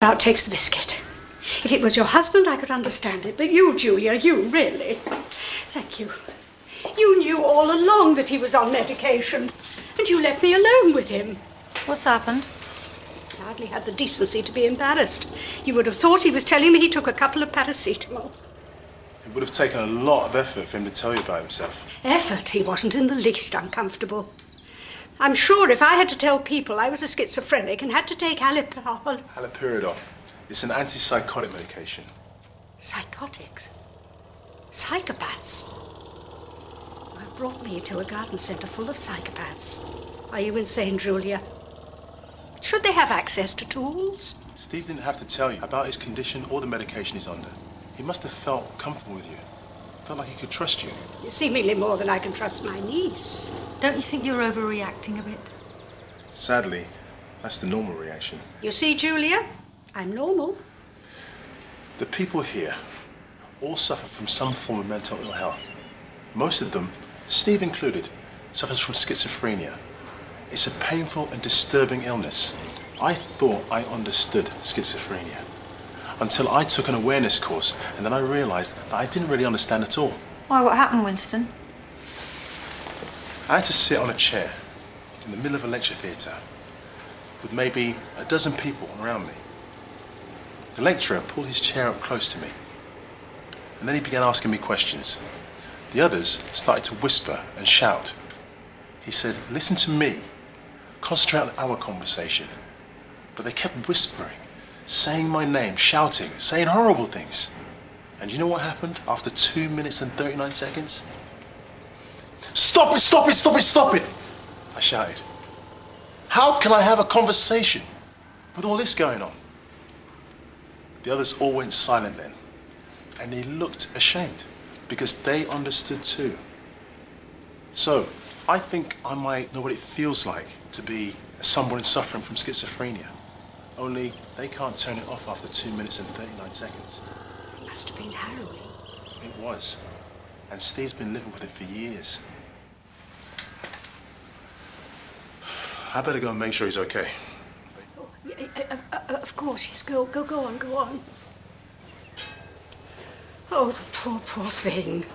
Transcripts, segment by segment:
about takes the biscuit. If it was your husband, I could understand it. But you, Julia, you really... Thank you. You knew all along that he was on medication. And you left me alone with him. What's happened? I hardly had the decency to be embarrassed. You would have thought he was telling me he took a couple of paracetamol. It would have taken a lot of effort for him to tell you about himself. Effort? He wasn't in the least uncomfortable. I'm sure if I had to tell people I was a schizophrenic and had to take haloperidol. It's an antipsychotic medication. Psychotics? Psychopaths? Well, brought me to a garden centre full of psychopaths. Are you insane, Julia? Should they have access to tools? Steve didn't have to tell you about his condition or the medication he's under. He must have felt comfortable with you. Felt like he could trust you. Seemingly more than I can trust my niece. Don't you think you're overreacting a bit? Sadly, that's the normal reaction. You see, Julia, I'm normal. The people here all suffer from some form of mental ill health. Most of them, Steve included, suffers from schizophrenia. It's a painful and disturbing illness. I thought I understood schizophrenia until I took an awareness course, and then I realised that I didn't really understand at all. Why, what happened, Winston? I had to sit on a chair in the middle of a lecture theatre with maybe a dozen people around me. The lecturer pulled his chair up close to me, and then he began asking me questions. The others started to whisper and shout. He said, "Listen to me, concentrate on our conversation." But they kept whispering, saying my name, shouting, saying horrible things. And you know what happened after 2 minutes and 39 seconds? "Stop it, stop it, stop it, stop it!" I shouted. "How can I have a conversation with all this going on?" The others all went silent then, and they looked ashamed because they understood too. So, I think I might know what it feels like to be someone suffering from schizophrenia. Only they can't turn it off after 2 minutes and 39 seconds. It must have been harrowing. It was. And Steve's been living with it for years. I better go and make sure he's okay. Oh, of course, yes. Go on, go on. Oh, the poor thing.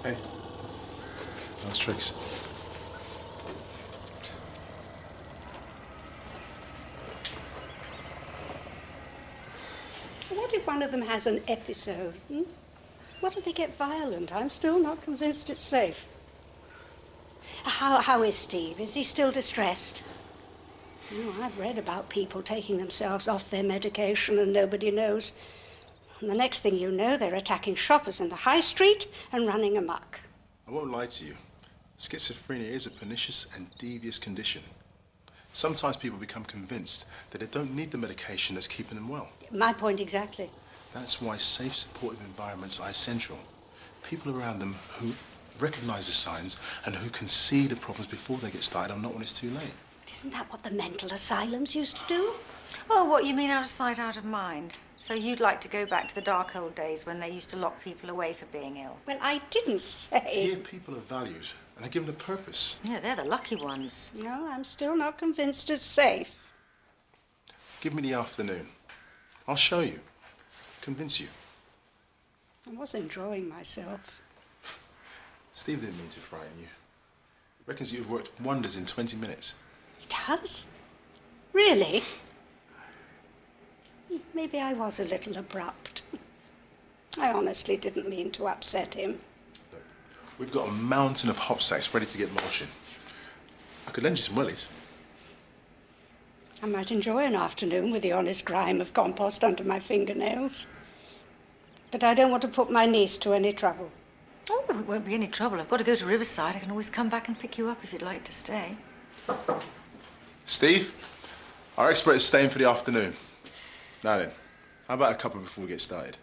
Hey. Nice tricks. What if one of them has an episode? What if they get violent? I'm still not convinced it's safe. How is Steve? Is he still distressed? Oh, I've read about people taking themselves off their medication and nobody knows. And the next thing you know, they're attacking shoppers in the high street and running amok. I won't lie to you. Schizophrenia is a pernicious and devious condition. Sometimes people become convinced that they don't need the medication that's keeping them well. My point exactly. That's why safe, supportive environments are essential. People around them who recognise the signs and who can see the problems before they get started and not when it's too late. Isn't that what the mental asylums used to do? Oh, what, you mean out of sight, out of mind? So you'd like to go back to the dark old days when they used to lock people away for being ill? Well, I didn't say... Here people are valued and are given a purpose. Yeah, they're the lucky ones. No, I'm still not convinced it's safe. Give me the afternoon. I'll show you. Convince you. I was enjoying myself. Steve didn't mean to frighten you. He reckons you've worked wonders in 20 minutes. He does? Really? Maybe I was a little abrupt. I honestly didn't mean to upset him. Look, we've got a mountain of hop sacks ready to get mulch in. I could lend you some wellies. I might enjoy an afternoon with the honest grime of compost under my fingernails. But I don't want to put my niece to any trouble. Oh, it won't be any trouble. I've got to go to Riverside. I can always come back and pick you up if you'd like to stay. Steve, our expert is staying for the afternoon. Now then, how about a cuppa before we get started?